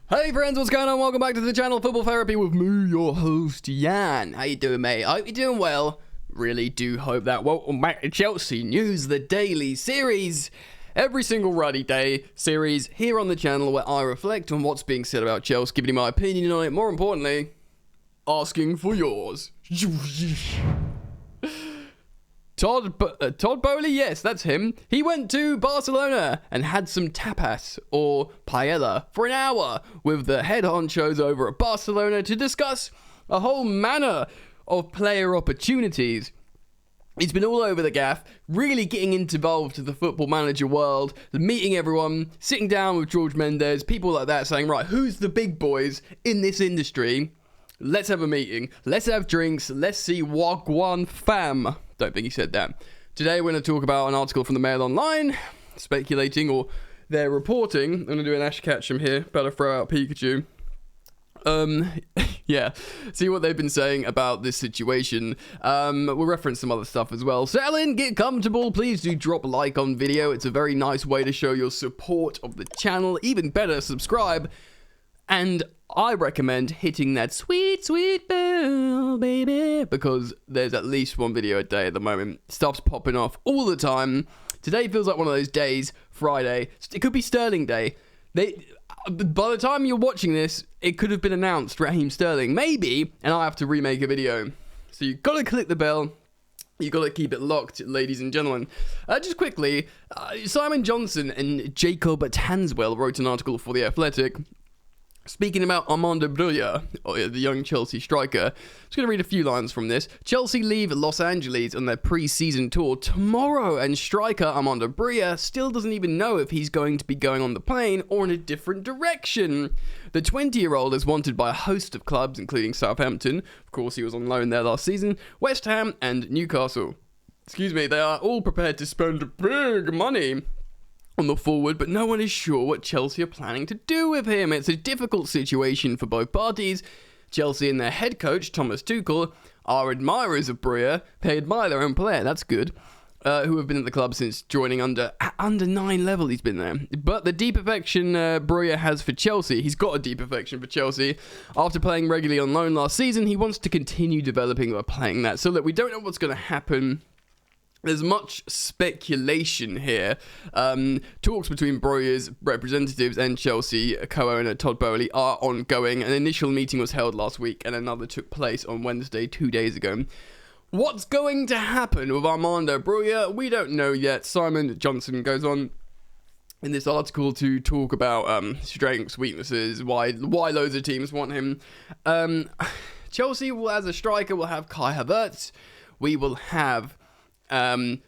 Hey friends, what's going on? Welcome back to the channel Football Therapy with me, your host, Jan. How you doing, mate? I hope you're doing well. Really do hope that. Welcome back to Chelsea News, the daily series. Every single ruddy day series here on the channel where I reflect on what's being said about Chelsea, giving you my opinion on it, more importantly, asking for yours. Todd Boehly, yes, that's him. He went to Barcelona and had some tapas, or paella, for an hour with the head honchos over at Barcelona to discuss a whole manner of player opportunities. He's been all over the gaff, really getting involved in the football manager world, meeting everyone, sitting down with George Mendes, people like that, saying, right, who's the big boys in this industry? Let's have a meeting. Let's have drinks. Let's see Wagwan fam. Don't think he said that. Today we're going to talk about an article from the Mail Online, speculating, or they're reporting. I'm going to do an Ash Ketchum here. Better throw out Pikachu. Yeah, see what they've been saying about this situation. We'll reference some other stuff as well. Settle in, get comfortable. Please do drop a like on video. It's a very nice way to show your support of the channel. Even better, subscribe. And I recommend hitting that sweet, sweet bell, baby, because there's at least one video a day at the moment. Stuff's popping off all the time. Today feels like one of those days, Friday. It could be Sterling Day. By the time you're watching this, it could have been announced, Raheem Sterling. Maybe, and I have to remake a video. So you've got to click the bell. You've got to keep it locked, ladies and gentlemen. Just quickly, Simon Johnson and Jacob Tanswell wrote an article for The Athletic. Speaking about Armando Broja, the young Chelsea striker, I'm just going to read a few lines from this. Chelsea leave Los Angeles on their pre-season tour tomorrow, and striker Armando Broja still doesn't even know if he's going to be going on the plane or in a different direction. The 20-year-old is wanted by a host of clubs, including Southampton. Of course, he was on loan there last season, West Ham and Newcastle. They are all prepared to spend big money on the forward, but no one is sure what Chelsea are planning to do with him. It's a difficult situation for both parties. Chelsea and their head coach, Thomas Tuchel, are admirers of Broja. They admire their own player, that's good, who have been at the club since joining under 9 level he's been there. But the deep affection Broja has for Chelsea, he's got a deep affection for Chelsea. After playing regularly on loan last season, he wants to continue developing by playing that. So that we don't know what's going to happen. There's much speculation here. Talks between Broja's representatives and Chelsea co-owner Todd Boehly are ongoing. An initial meeting was held last week and another took place on Wednesday, 2 days ago. What's going to happen with Armando Broja? We don't know yet. Simon Johnson goes on in this article to talk about strengths, weaknesses, why loads of teams want him. Chelsea, will, as a striker, will have Kai Havertz. We will have... who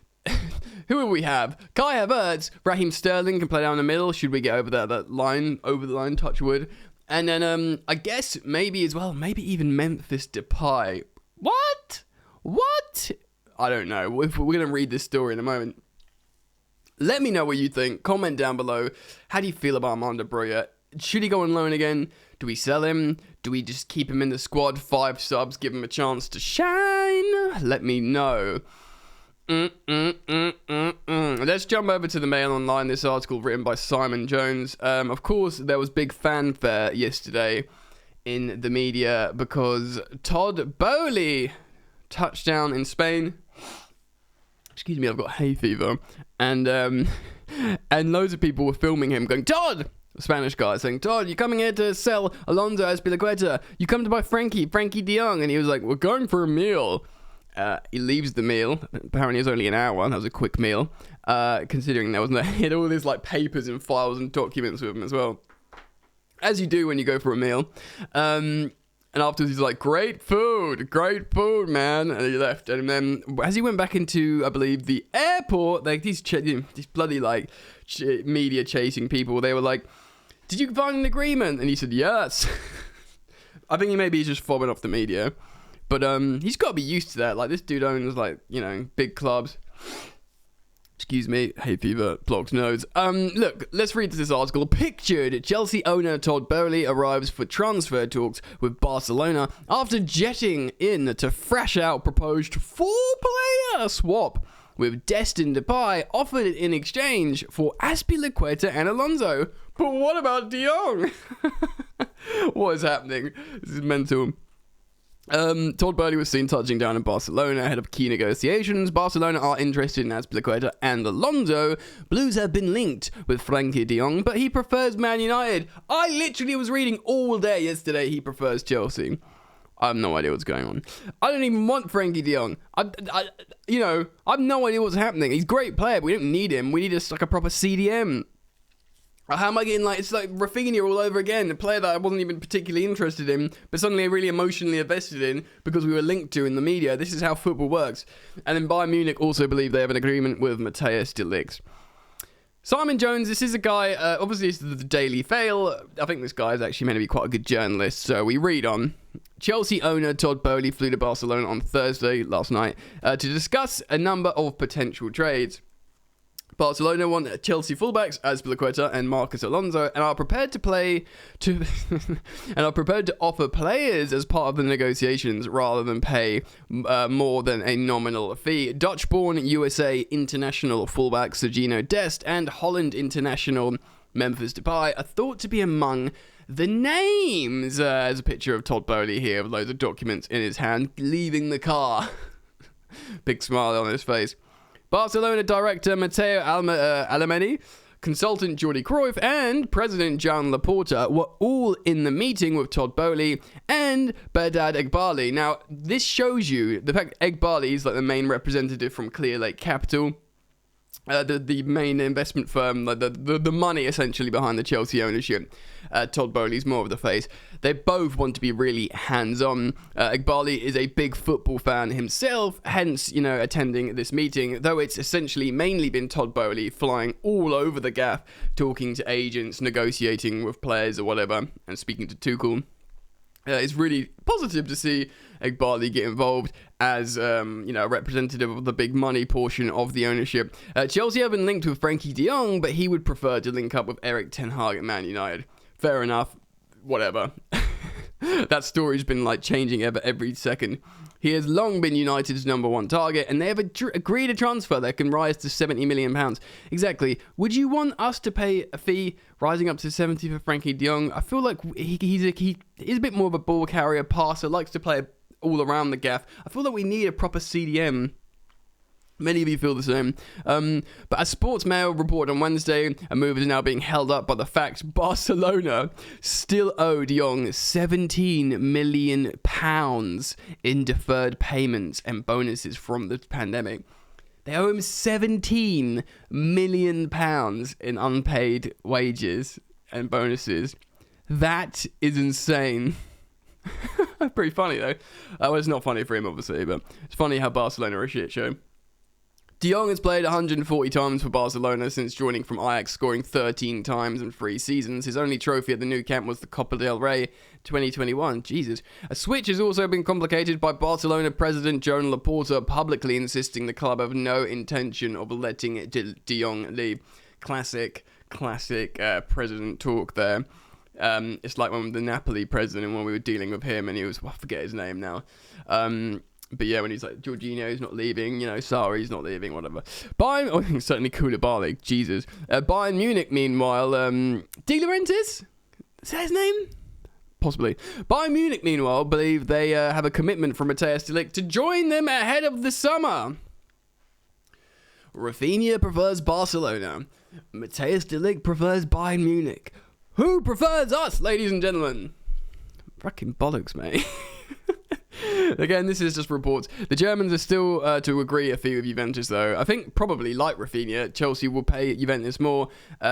will we have? Kai Havertz, Raheem Sterling can play down the middle. Should we get over that line, over the line, touch wood? And then, I guess maybe as well, maybe even Memphis Depay. What? I don't know. We're going to read this story in a moment. Let me know what you think. Comment down below. How do you feel about Armando Broja? Should he go on loan again? Do we sell him? Do we just keep him in the squad? 5 subs, give him a chance to shine? Let me know. Let's jump over to the Mail Online. This article written by Simon Jones. Of course, there was big fanfare yesterday in the media because Todd Boehly touched down in Spain. Excuse me, I've got hay fever. And loads of people were filming him going, Todd! Spanish guy saying, Todd, you coming here to sell Alonso Azpilicueta? You come to buy Frankie de Jong? And he was like, we're going for a meal. He leaves the meal. Apparently it was only an hour. That was a quick meal. Considering there wasn't he had all these like papers and files and documents with him as well. As you do when you go for a meal. And afterwards he's like, great food, man. And he left. And then as he went back into, I believe, the airport, like these bloody like media chasing people, they were like, did you find an agreement? And he said, yes. I think he's just fobbing off the media. But he's got to be used to that. Like, this dude owns, like, you know, big clubs. Excuse me, hay fever, blocked nose. Look, let's read this article. Pictured, Chelsea owner Todd Boehly arrives for transfer talks with Barcelona after jetting in to thrash out proposed 4-player swap with Dest and Depay offered in exchange for Azpilicueta and Alonso. But what about De Jong? What is happening? This is mental. Todd Boehly was seen touching down in Barcelona ahead of key negotiations. Barcelona are interested in Azpilicueta and Alonso. Blues have been linked with Frankie de Jong, but he prefers Man United. I literally was reading all day yesterday he prefers Chelsea. I have no idea what's going on. I don't even want Frankie de Jong. I have no idea what's happening. He's a great player, but we don't need him. We need a proper CDM. How am I getting it's like Rafinha all over again, a player that I wasn't even particularly interested in, but suddenly really emotionally invested in because we were linked to in the media. This is how football works. And then Bayern Munich also believe they have an agreement with Matthijs de Ligt. Simon Jones, this is a guy, obviously it's the Daily Fail. I think this guy is actually meant to be quite a good journalist, so we read on. Chelsea owner Todd Boehly flew to Barcelona on Thursday, last night, to discuss a number of potential trades. Barcelona want Chelsea fullbacks Azpilicueta and Marcos Alonso and are prepared to offer players as part of the negotiations rather than pay more than a nominal fee. Dutch-born USA international fullback Sergino Dest and Holland international Memphis Depay are thought to be among the names. There's a picture of Todd Boehly here with loads of documents in his hand, leaving the car. Big smile on his face. Barcelona director Mateo Alemany, consultant Jordi Cruyff, and President Joan Laporta were all in the meeting with Todd Boehly and Behdad Eghbali. Now, this shows you the fact Eghbali is like the main representative from Clear Lake Capital, the main investment firm, the money essentially behind the Chelsea ownership. Todd Boehly's more of the face. They both want to be really hands-on. Eghbali is a big football fan himself, hence, attending this meeting, though it's essentially mainly been Todd Boehly flying all over the gaff, talking to agents, negotiating with players or whatever, and speaking to Tuchel. It's really positive to see Eghbali get involved as a representative of the big money portion of the ownership. Chelsea have been linked with Frankie de Jong, but he would prefer to link up with Erik ten Hag at Man United. Fair enough. Whatever. That story's been changing every second. He has long been United's number one target, and they have agreed a transfer that can rise to £70 million. Exactly. Would you want us to pay a fee rising up to 70 for Frankie de Jong? I feel like he's a bit more of a ball carrier, passer, likes to play all around the gaff. I feel like we need a proper CDM. Many of you feel the same. But as Sports Mail reported on Wednesday, a move is now being held up by the fact Barcelona still owe de Jong £17 million in deferred payments and bonuses from the pandemic. They owe him £17 million in unpaid wages and bonuses. That is insane. Pretty funny, though. Well, it's not funny for him, obviously, but it's funny how Barcelona are a shit show. De Jong has played 140 times for Barcelona since joining from Ajax, scoring 13 times in 3 seasons. His only trophy at the new camp was the Copa del Rey 2021. Jesus. A switch has also been complicated by Barcelona president Joan Laporta publicly insisting the club have no intention of letting de Jong leave. Classic president talk there. It's like when the Napoli president, when we were dealing with him, and he was, I forget his name now. But yeah, when he's like, Jorginho's not leaving, Sarri's not leaving, whatever. I think certainly Koulibaly, Jesus. Bayern Munich, meanwhile, De Laurentiis? Is that his name? Possibly. Bayern Munich, meanwhile, believe they have a commitment from Matthijs de Ligt to join them ahead of the summer. Rafinha prefers Barcelona. Matthijs de Ligt prefers Bayern Munich. Who prefers us, ladies and gentlemen? Fucking bollocks, mate. Again, this is just reports. The Germans are still to agree a fee with Juventus, though. I think probably like Rafinha, Chelsea will pay Juventus more.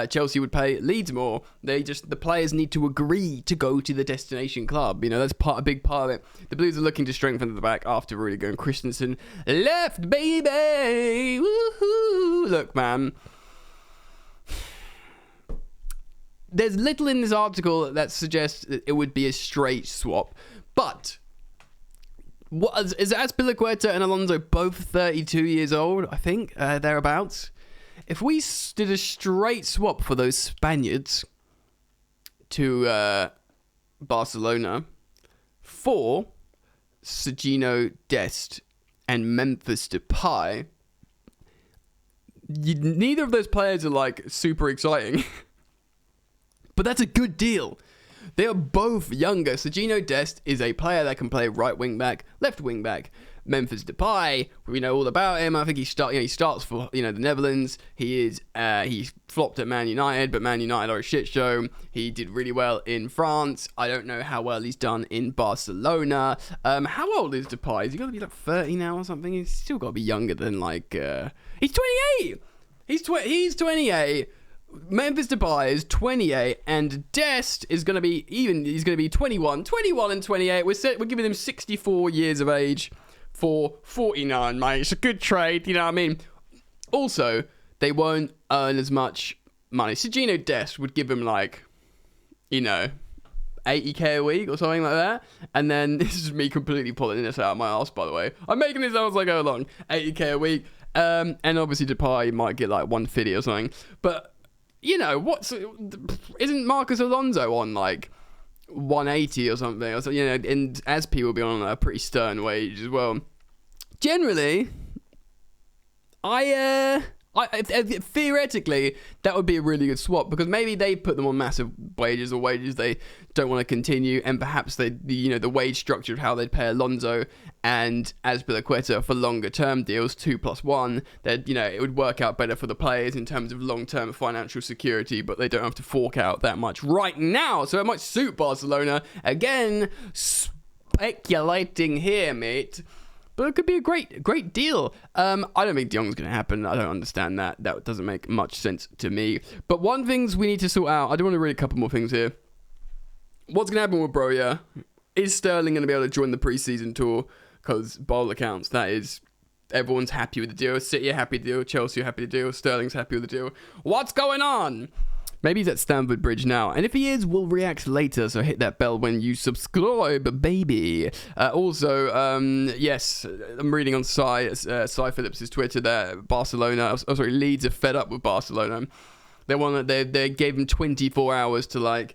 Chelsea would pay Leeds more. The players need to agree to go to the destination club. That's a big part of it. The Blues are looking to strengthen the back after really going Christensen left, baby. Woohoo! Look, man. There's little in this article that suggests that it would be a straight swap, but is Azpilicueta and Alonso both 32 years old? I think thereabouts. If we did a straight swap for those Spaniards to Barcelona for Sergino Dest and Memphis Depay, neither of those players are super exciting. But that's a good deal. They are both younger. Sergino Dest is a player that can play right wing back, left wing back. Memphis Depay, we know all about him. I think he starts for the Netherlands. He flopped at Man United, but Man United are a shit show. He did really well in France. I don't know how well he's done in Barcelona. How old is Depay? Is he got to be like 30 now or something? He's still got to be younger than he's 28. He's 28. Memphis Depay is 28, and Dest is going to be he's going to be 21 and 28. We're giving him 64 years of age for 49, mate. It's a good trade, you know what I mean? Also, they won't earn as much money. Sergino Dest would give him 80k a week or something like that. And then, this is me completely pulling this out of my ass, by the way. I'm making this up as I go along. 80k a week. And obviously Depay might get 150 or something. But, isn't Marcus Alonso on 180 or something? Or so, and Azpilicueta will be on a pretty stern wage as well. Generally, I theoretically that would be a really good swap, because maybe they put them on massive wages or wages they don't want to continue, and perhaps the wage structure of how they'd pay Alonso and Azpilicueta for longer term deals, 2+1, that it would work out better for the players in terms of long term financial security, but they don't have to fork out that much right now, so it might suit Barcelona. Again, speculating here, mate. But it could be a great deal. I don't think De Jong's going to happen. I don't understand that. That doesn't make much sense to me. But one things we need to sort out. I do want to read a couple more things here. What's going to happen with Broja? Is Sterling going to be able to join the preseason tour? Because by all accounts, that is... Everyone's happy with the deal. City are happy with the deal. Chelsea are happy with the deal. Sterling's happy with the deal. What's going on? Maybe he's at Stamford Bridge now. And if he is, we'll react later. So hit that bell when you subscribe, baby. Also, yes, I'm reading on Cy Phillips' Twitter that Leeds are fed up with Barcelona. They gave him 24 hours to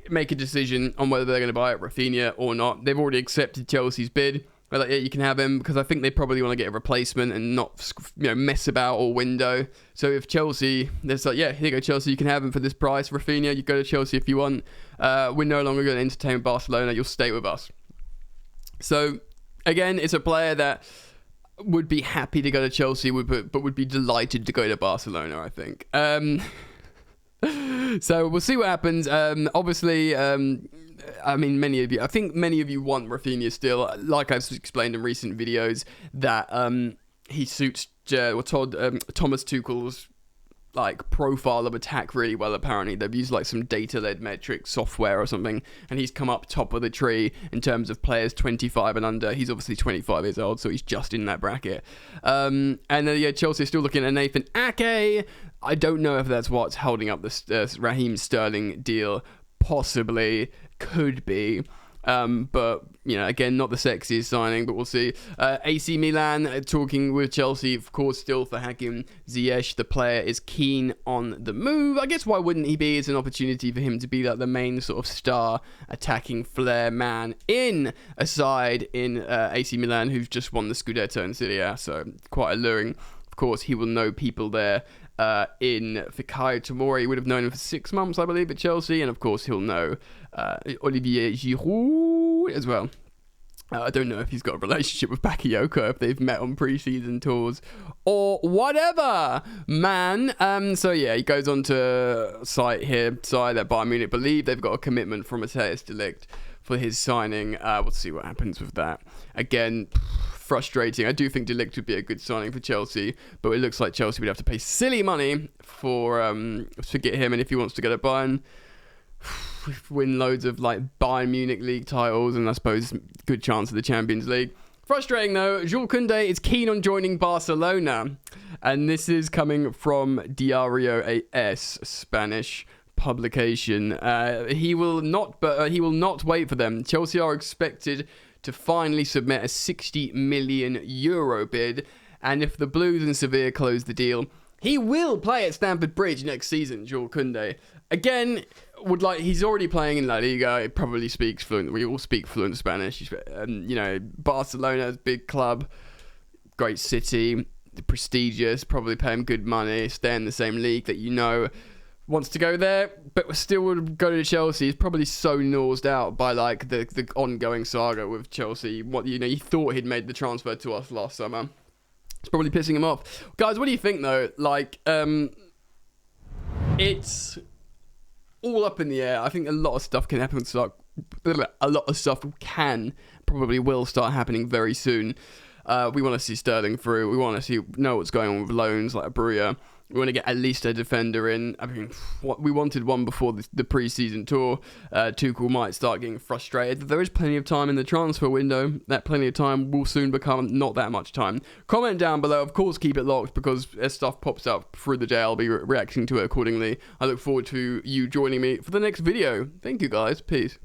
make a decision on whether they're going to buy Rafinha or not. They've already accepted Chelsea's bid. They're yeah, you can have him, because I think they probably want to get a replacement and not, mess about all window. So if Chelsea, they're yeah, here you go, Chelsea, you can have him for this price. Rafinha, you go to Chelsea if you want. We're no longer going to entertain Barcelona. You'll stay with us. So again, it's a player that would be happy to go to Chelsea, but would be delighted to go to Barcelona, I think. So we'll see what happens. Obviously, many of you want Rafinha still. Like I've explained in recent videos, that he suits Thomas Tuchel's profile of attack really well. Apparently they've used some data-led metric software or something, and he's come up top of the tree in terms of players 25 and under. He's obviously 25 years old, so he's just in that bracket. And Chelsea are still looking at Nathan Ake. I don't know if that's what's holding up the Raheem Sterling deal. Possibly, could be. But, again, not the sexiest signing, but we'll see. AC Milan talking with Chelsea, of course, still for Hakim Ziyech. The player is keen on the move. I guess why wouldn't he be? It's an opportunity for him to be the main sort of star attacking flair man in a side in AC Milan who've just won the Scudetto in Serie A, so quite alluring. Of course, he will know people there. In Fikayo Tomori, would have known him for 6 months, I believe, at Chelsea, and of course he'll know Olivier Giroud as well. I don't know if he's got a relationship with Bakayoko, if they've met on pre-season tours or whatever, man. So yeah, he goes on to cite that Bayern Munich believe they've got a commitment from Matthijs de Ligt for his signing. We'll see what happens with that. Again, frustrating. I do think De Ligt would be a good signing for Chelsea, but it looks like Chelsea would have to pay silly money to get him, and if he wants to go to Bayern, win loads of Bayern Munich league titles, and I suppose good chance of the Champions League. Frustrating though, Jules Koundé is keen on joining Barcelona, and this is coming from Diario AS, Spanish publication. He will not wait for them. Chelsea are expected to finally submit a €60 million bid, and if the Blues and Sevilla close the deal, he will play at Stamford Bridge next season. Jules Koundé, again, he's already playing in La Liga. He probably speaks fluent. We all speak fluent Spanish. Barcelona's big club, great city, prestigious. Probably pay him good money. Stay in the same league that wants to go there, but still would go to Chelsea. He's probably so nosed out by like the ongoing saga with Chelsea. What, you know, he thought he'd made the transfer to us last summer. It's probably pissing him off. Guys, what do you think though? Like, it's all up in the air. I think a lot of stuff can happen. A lot of stuff probably will start happening very soon. We want to see Sterling through. We want to know what's going on with loans like Abreu. We want to get at least a defender in. I mean, we wanted one before the pre-season tour. Tuchel might start getting frustrated. There is plenty of time in the transfer window. That plenty of time will soon become not that much time. Comment down below. Of course, keep it locked because as stuff pops up through the day, I'll be reacting to it accordingly. I look forward to you joining me for the next video. Thank you, guys. Peace.